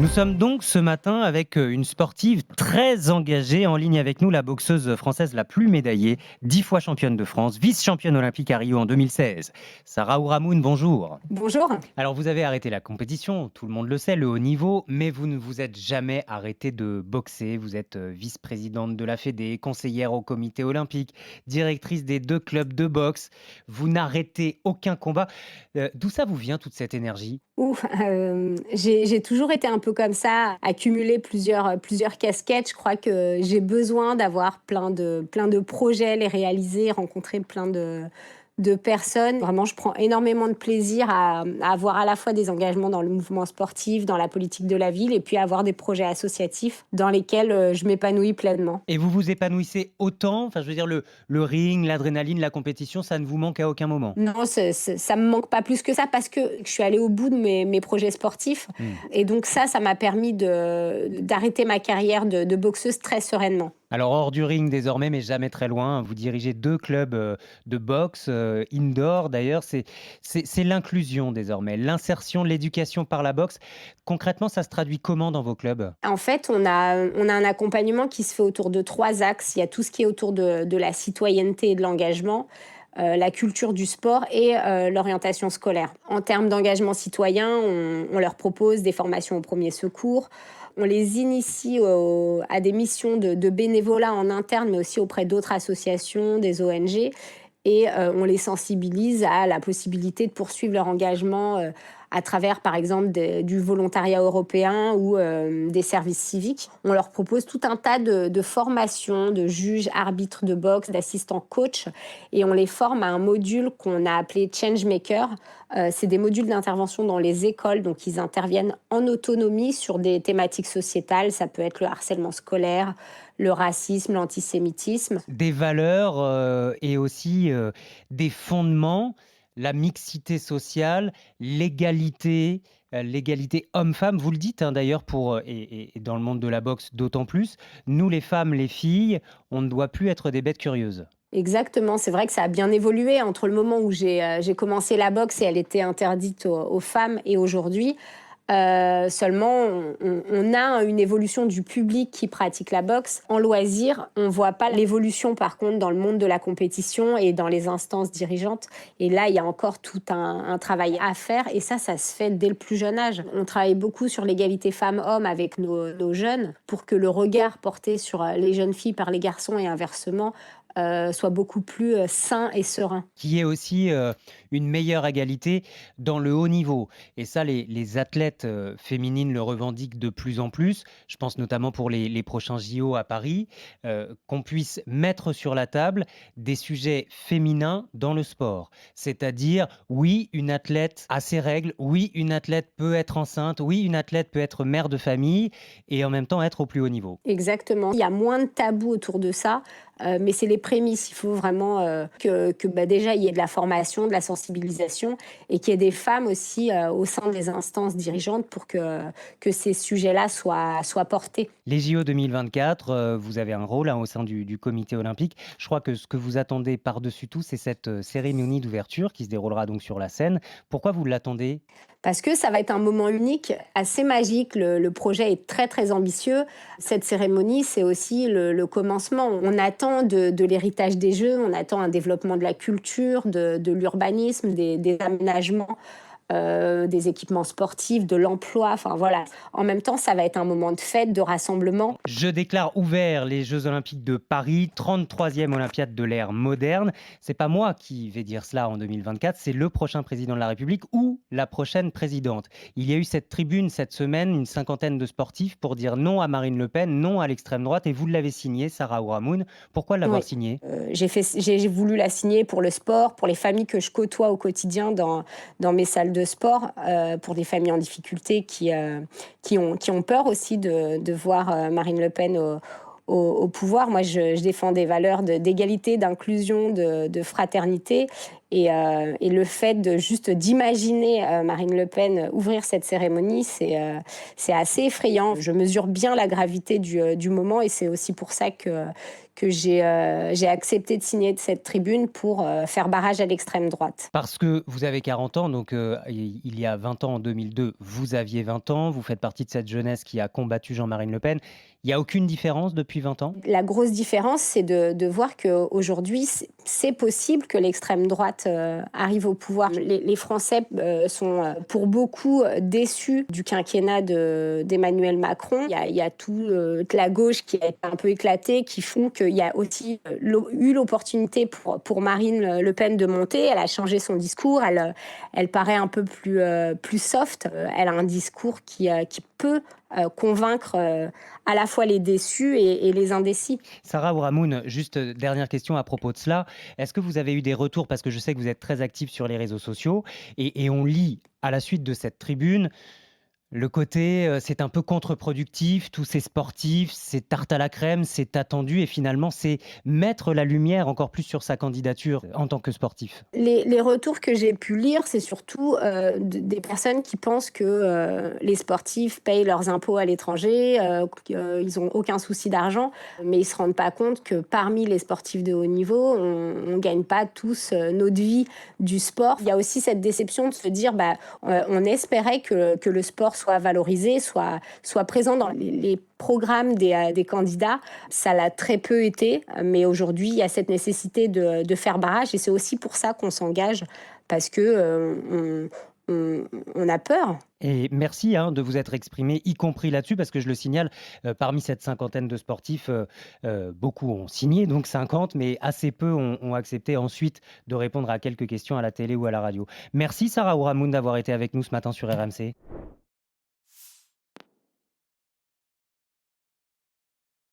Nous sommes donc ce matin avec une sportive très engagée en ligne avec nous, la boxeuse française la plus médaillée, 10 fois championne de France, vice-championne olympique à Rio en 2016. Sarah Ouramoun, bonjour. Bonjour. Alors vous avez arrêté la compétition, tout le monde le sait, le haut niveau, mais vous ne vous êtes jamais arrêté de boxer. Vous êtes vice-présidente de la Fédé, conseillère au comité olympique, directrice des 2 clubs de boxe. Vous n'arrêtez aucun combat. D'où ça vous vient toute cette énergie? J'ai toujours été un peu comme ça, accumuler plusieurs casquettes. Je crois que j'ai besoin d'avoir plein de projets, les réaliser, rencontrer plein de personnes. Vraiment, je prends énormément de plaisir à avoir à la fois des engagements dans le mouvement sportif, dans la politique de la ville, et puis avoir des projets associatifs dans lesquels je m'épanouis pleinement. Et vous vous épanouissez autant? Enfin, je veux dire, le ring, l'adrénaline, la compétition, ça ne vous manque à aucun moment? Non, ça me manque pas plus que ça parce que je suis allée au bout de mes projets sportifs Mmh. et donc ça m'a permis d'arrêter ma carrière de boxeuse très sereinement. Alors hors du ring désormais, mais jamais très loin, vous dirigez 2 clubs, de boxe, indoor d'ailleurs. C'est l'inclusion désormais, l'insertion, l'éducation par la boxe. Concrètement, ça se traduit comment dans vos clubs? En fait, on a un accompagnement qui se fait autour de 3 axes. Il y a tout ce qui est autour de la citoyenneté et de l'engagement, la culture du sport et l'orientation scolaire. En termes d'engagement citoyen, on leur propose des formations aux premiers secours. On les initie à des missions de bénévolat en interne, mais aussi auprès d'autres associations, des ONG. Et on les sensibilise à la possibilité de poursuivre leur engagement à travers, par exemple, du volontariat européen ou des services civiques. On leur propose tout un tas de formations de juges, arbitres de boxe, d'assistants coach, et on les forme à un module qu'on a appelé Changemaker. C'est des modules d'intervention dans les écoles, donc ils interviennent en autonomie sur des thématiques sociétales. Ça peut être le harcèlement scolaire, le racisme, l'antisémitisme. Des valeurs, et aussi, des fondements, la mixité sociale, l'égalité homme-femme. Vous le dites, hein, d'ailleurs pour, et dans le monde de la boxe d'autant plus, nous les femmes, les filles, on ne doit plus être des bêtes curieuses. Exactement, c'est vrai que ça a bien évolué entre le moment où j'ai commencé la boxe et elle était interdite aux femmes et aujourd'hui. Seulement on a une évolution du public qui pratique la boxe. En loisir, on voit pas l'évolution par contre dans le monde de la compétition et dans les instances dirigeantes, et là, il y a encore tout un travail à faire et ça se fait dès le plus jeune âge. On travaille beaucoup sur l'égalité femmes-hommes avec nos jeunes pour que le regard porté sur, les jeunes filles par les garçons et inversement, soit beaucoup plus, sain et serein. Qu'il y ait aussi, une meilleure égalité dans le haut niveau et ça les athlètes, féminines le revendiquent de plus en plus. Je pense notamment pour les prochains JO à Paris, qu'on puisse mettre sur la table des sujets féminins dans le sport. C'est-à-dire, oui, une athlète a ses règles, oui, une athlète peut être enceinte, oui, une athlète peut être mère de famille et en même temps être au plus haut niveau. Exactement. Il y a moins de tabous autour de ça, mais c'est les prémices. Il faut vraiment que déjà il y ait de la formation, de la sensibilisation et qu'il y ait des femmes aussi au sein des instances dirigeantes pour que ces sujets-là soient portés. Les JO 2024, vous avez un rôle, hein, au sein du comité olympique. Je crois que ce que vous attendez par-dessus tout, c'est cette, cérémonie d'ouverture qui se déroulera donc sur la scène. Pourquoi vous l'attendez? Parce que ça va être un moment unique, assez magique. Le projet est très, très ambitieux. Cette cérémonie, c'est aussi le commencement. On attend de l'héritage des Jeux, on attend un développement de la culture, de l'urbanisme, des aménagements, des équipements sportifs, de l'emploi, enfin voilà. En même temps, ça va être un moment de fête, de rassemblement. Je déclare ouverts les Jeux olympiques de Paris, 33e olympiade de l'ère moderne. C'est pas moi qui vais dire cela en 2024, c'est le prochain président de la République ou la prochaine présidente. Il y a eu cette tribune cette semaine, une cinquantaine de sportifs pour dire non à Marine Le Pen, non à l'extrême droite, et vous l'avez signé, Sarah Ouramoun. Pourquoi l'avoir Oui. signé? J'ai voulu la signer pour le sport, pour les familles que je côtoie au quotidien dans mes salles de sport, pour des familles en difficulté qui ont peur aussi de voir Marine Le Pen au pouvoir. Moi, je défends des valeurs d'égalité, d'inclusion, de fraternité. Et le fait de juste d'imaginer Marine Le Pen ouvrir cette cérémonie, c'est assez effrayant. Je mesure bien la gravité du moment et c'est aussi pour ça que j'ai accepté de signer de cette tribune pour faire barrage à l'extrême droite. Parce que vous avez 40 ans, donc il y a 20 ans, en 2002, vous aviez 20 ans, vous faites partie de cette jeunesse qui a combattu Jean-Marine Le Pen. Il y a aucune différence depuis 20 ans? La grosse différence, c'est de voir qu'aujourd'hui, c'est possible que l'extrême droite arrive au pouvoir. Les Français sont pour beaucoup déçus du quinquennat d'Emmanuel Macron. Il y a toute la gauche qui a été un peu éclatée, qui font qu'il y a aussi eu l'opportunité pour Marine Le Pen de monter. Elle a changé son discours, elle paraît un peu plus soft. Elle a un discours qui peut convaincre à la fois les déçus et les indécis. Sarah Ouramoun, juste dernière question à propos de cela. Est-ce que vous avez eu des retours, parce que je sais que vous êtes très actif sur les réseaux sociaux, et on lit à la suite de cette tribune le côté, c'est un peu contre-productif, tous ces sportifs, c'est tarte à la crème, c'est attendu et finalement c'est mettre la lumière encore plus sur sa candidature en tant que sportif? Les retours que j'ai pu lire, c'est surtout des personnes qui pensent que les sportifs payent leurs impôts à l'étranger, qu'ils n'ont aucun souci d'argent, mais ils ne se rendent pas compte que parmi les sportifs de haut niveau, on ne gagne pas tous notre vie du sport. Il y a aussi cette déception de se dire, on espérait que le sport soit valorisé, soit présent dans les programmes des candidats. Ça l'a très peu été, mais aujourd'hui, il y a cette nécessité de faire barrage et c'est aussi pour ça qu'on s'engage parce que on a peur. Et merci de vous être exprimé, y compris là-dessus, parce que je le signale, parmi cette cinquantaine de sportifs, beaucoup ont signé, donc 50, mais assez peu ont accepté ensuite de répondre à quelques questions à la télé ou à la radio. Merci Sarah Ouramoun d'avoir été avec nous ce matin sur RMC.